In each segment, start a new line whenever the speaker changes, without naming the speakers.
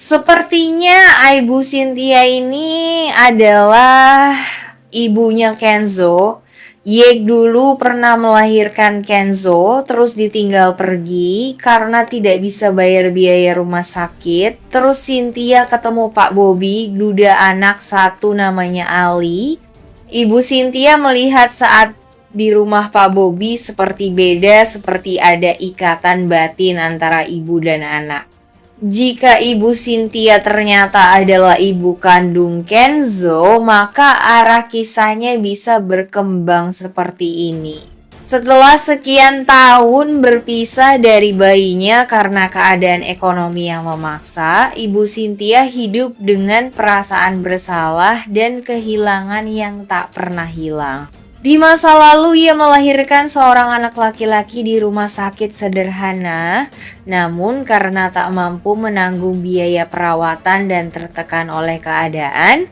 Sepertinya Ibu Cynthia ini adalah ibunya Kenzo. Yek dulu pernah melahirkan Kenzo, terus ditinggal pergi karena tidak bisa bayar biaya rumah sakit. Terus Cynthia ketemu Pak Bobby, duda anak satu namanya Ali. Ibu Cynthia melihat saat di rumah Pak Bobby seperti beda, seperti ada ikatan batin antara ibu dan anak. Jika Ibu Cynthia ternyata adalah ibu kandung Kenzo, maka arah kisahnya bisa berkembang seperti ini. Setelah sekian tahun berpisah dari bayinya karena keadaan ekonomi yang memaksa, Ibu Cynthia hidup dengan perasaan bersalah dan kehilangan yang tak pernah hilang. Di masa lalu ia melahirkan seorang anak laki-laki di rumah sakit sederhana, namun karena tak mampu menanggung biaya perawatan dan tertekan oleh keadaan,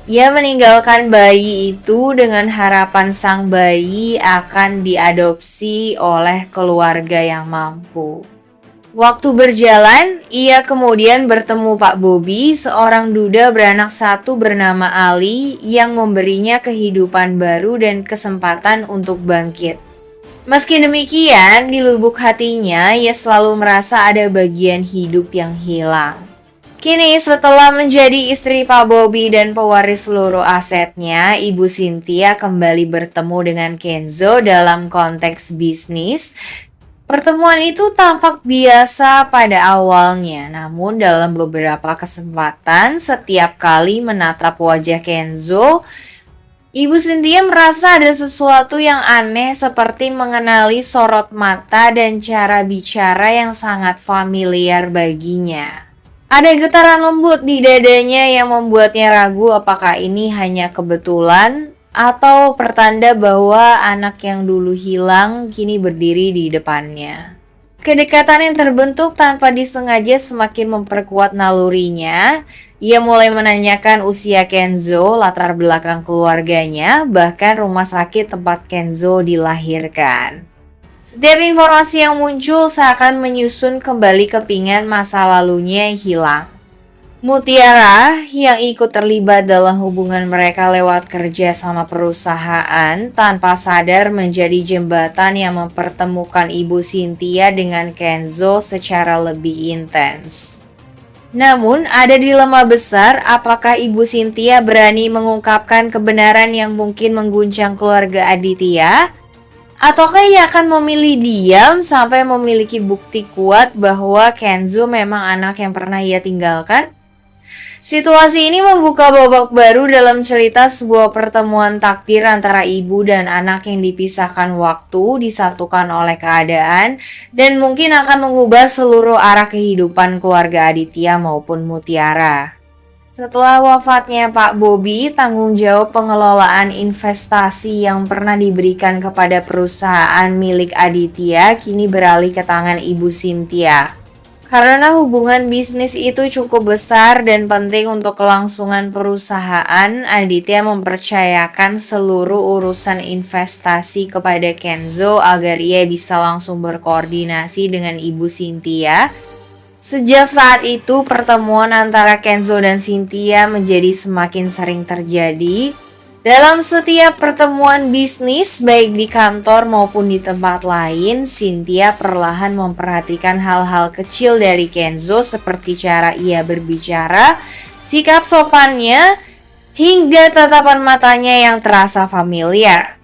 ia meninggalkan bayi itu dengan harapan sang bayi akan diadopsi oleh keluarga yang mampu. Waktu berjalan, ia kemudian bertemu Pak Bobby, seorang duda beranak satu bernama Ali yang memberinya kehidupan baru dan kesempatan untuk bangkit. Meski demikian, di lubuk hatinya ia selalu merasa ada bagian hidup yang hilang. Kini setelah menjadi istri Pak Bobby dan pewaris seluruh asetnya, Ibu Cynthia kembali bertemu dengan Kenzo dalam konteks bisnis. Pertemuan itu tampak biasa pada awalnya, namun dalam beberapa kesempatan setiap kali menatap wajah Kenzo, Ibu Cynthia merasa ada sesuatu yang aneh seperti mengenali sorot mata dan cara bicara yang sangat familiar baginya. Ada getaran lembut di dadanya yang membuatnya ragu apakah ini hanya kebetulan atau pertanda bahwa anak yang dulu hilang kini berdiri di depannya. Kedekatan yang terbentuk tanpa disengaja semakin memperkuat nalurinya. Ia mulai menanyakan usia Kenzo, latar belakang keluarganya, bahkan rumah sakit tempat Kenzo dilahirkan. Setiap informasi yang muncul seakan menyusun kembali kepingan masa lalunya yang hilang. Mutiara yang ikut terlibat dalam hubungan mereka lewat kerja sama perusahaan tanpa sadar menjadi jembatan yang mempertemukan Ibu Cynthia dengan Kenzo secara lebih intens. Namun ada dilema besar, apakah Ibu Cynthia berani mengungkapkan kebenaran yang mungkin mengguncang keluarga Aditya? Ataukah ia akan memilih diam sampai memiliki bukti kuat bahwa Kenzo memang anak yang pernah ia tinggalkan? Situasi ini membuka babak baru dalam cerita sebuah pertemuan takdir antara ibu dan anak yang dipisahkan waktu, disatukan oleh keadaan, dan mungkin akan mengubah seluruh arah kehidupan keluarga Aditya maupun Mutiara. Setelah wafatnya Pak Bobby, tanggung jawab pengelolaan investasi yang pernah diberikan kepada perusahaan milik Aditya kini beralih ke tangan Ibu Cynthia. Karena hubungan bisnis itu cukup besar dan penting untuk kelangsungan perusahaan, Aditya mempercayakan seluruh urusan investasi kepada Kenzo agar ia bisa langsung berkoordinasi dengan Ibu Cynthia. Sejak saat itu, pertemuan antara Kenzo dan Cynthia menjadi semakin sering terjadi. Dalam setiap pertemuan bisnis, baik di kantor maupun di tempat lain, Cynthia perlahan memperhatikan hal-hal kecil dari Kenzo seperti cara ia berbicara, sikap sopannya, hingga tatapan matanya yang terasa familiar.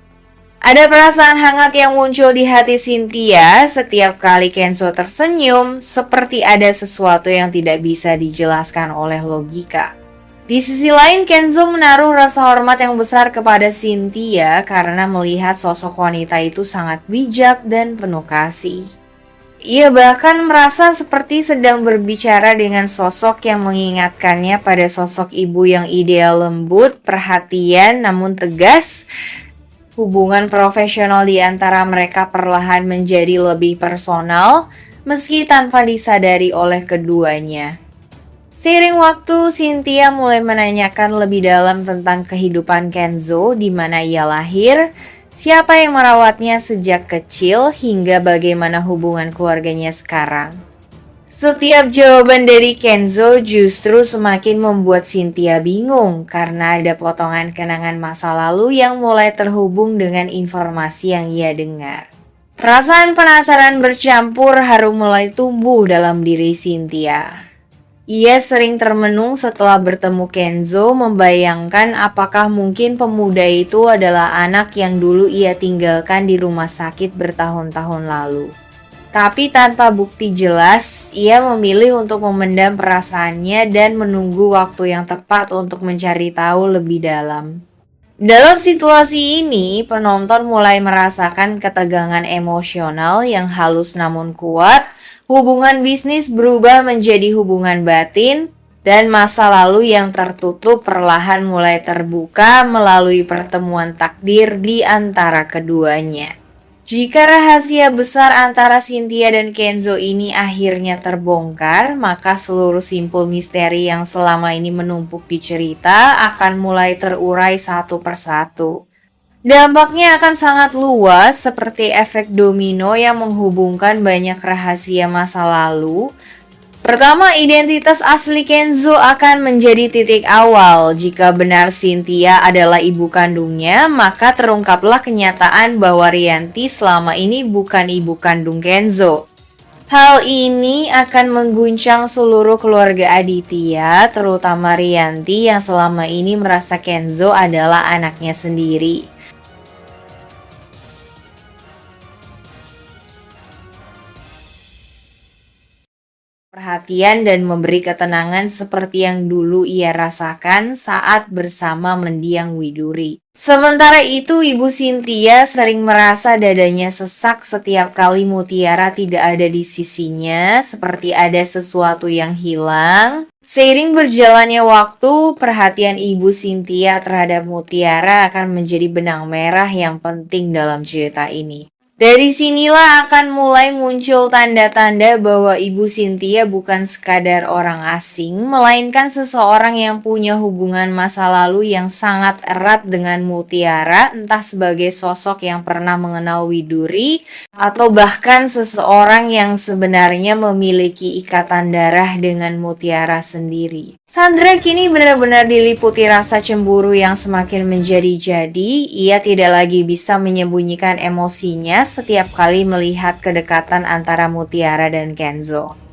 Ada perasaan hangat yang muncul di hati Cynthia setiap kali Kenzo tersenyum, seperti ada sesuatu yang tidak bisa dijelaskan oleh logika. Di sisi lain, Kenzo menaruh rasa hormat yang besar kepada Cynthia karena melihat sosok wanita itu sangat bijak dan penuh kasih. Ia bahkan merasa seperti sedang berbicara dengan sosok yang mengingatkannya pada sosok ibu yang ideal, lembut, perhatian, namun tegas. Hubungan profesional di antara mereka perlahan menjadi lebih personal, meski tanpa disadari oleh keduanya. Seiring waktu, Cynthia mulai menanyakan lebih dalam tentang kehidupan Kenzo, di mana ia lahir, siapa yang merawatnya sejak kecil, hingga bagaimana hubungan keluarganya sekarang. Setiap jawaban dari Kenzo justru semakin membuat Cynthia bingung karena ada potongan kenangan masa lalu yang mulai terhubung dengan informasi yang ia dengar. Perasaan penasaran bercampur haru mulai tumbuh dalam diri Cynthia. Ia sering termenung setelah bertemu Kenzo, membayangkan apakah mungkin pemuda itu adalah anak yang dulu ia tinggalkan di rumah sakit bertahun-tahun lalu. Tapi tanpa bukti jelas, ia memilih untuk memendam perasaannya dan menunggu waktu yang tepat untuk mencari tahu lebih dalam. Dalam situasi ini, penonton mulai merasakan ketegangan emosional yang halus namun kuat. Hubungan bisnis berubah menjadi hubungan batin, dan masa lalu yang tertutup perlahan mulai terbuka melalui pertemuan takdir di antara keduanya. Jika rahasia besar antara Cynthia dan Kenzo ini akhirnya terbongkar, maka seluruh simpul misteri yang selama ini menumpuk di cerita akan mulai terurai satu persatu. Dampaknya akan sangat luas, seperti efek domino yang menghubungkan banyak rahasia masa lalu. Pertama, identitas asli Kenzo akan menjadi titik awal. Jika benar Cynthia adalah ibu kandungnya, maka terungkaplah kenyataan bahwa Rianti selama ini bukan ibu kandung Kenzo. Hal ini akan mengguncang seluruh keluarga Aditya, terutama Rianti yang selama ini merasa Kenzo adalah anaknya sendiri. Perhatian dan memberi ketenangan seperti yang dulu ia rasakan saat bersama mendiang Widuri. Sementara itu, Ibu Cynthia sering merasa dadanya sesak setiap kali Mutiara tidak ada di sisinya, seperti ada sesuatu yang hilang. Seiring berjalannya waktu, perhatian Ibu Cynthia terhadap Mutiara akan menjadi benang merah yang penting dalam cerita ini. Dari sinilah akan mulai muncul tanda-tanda bahwa Ibu Cynthia bukan sekadar orang asing, melainkan seseorang yang punya hubungan masa lalu yang sangat erat dengan Mutiara, entah sebagai sosok yang pernah mengenal Widuri, atau bahkan seseorang yang sebenarnya memiliki ikatan darah dengan Mutiara sendiri. Sandra kini benar-benar diliputi rasa cemburu yang semakin menjadi-jadi. Ia tidak lagi bisa menyembunyikan emosinya setiap kali melihat kedekatan antara Mutiara dan Kenzo.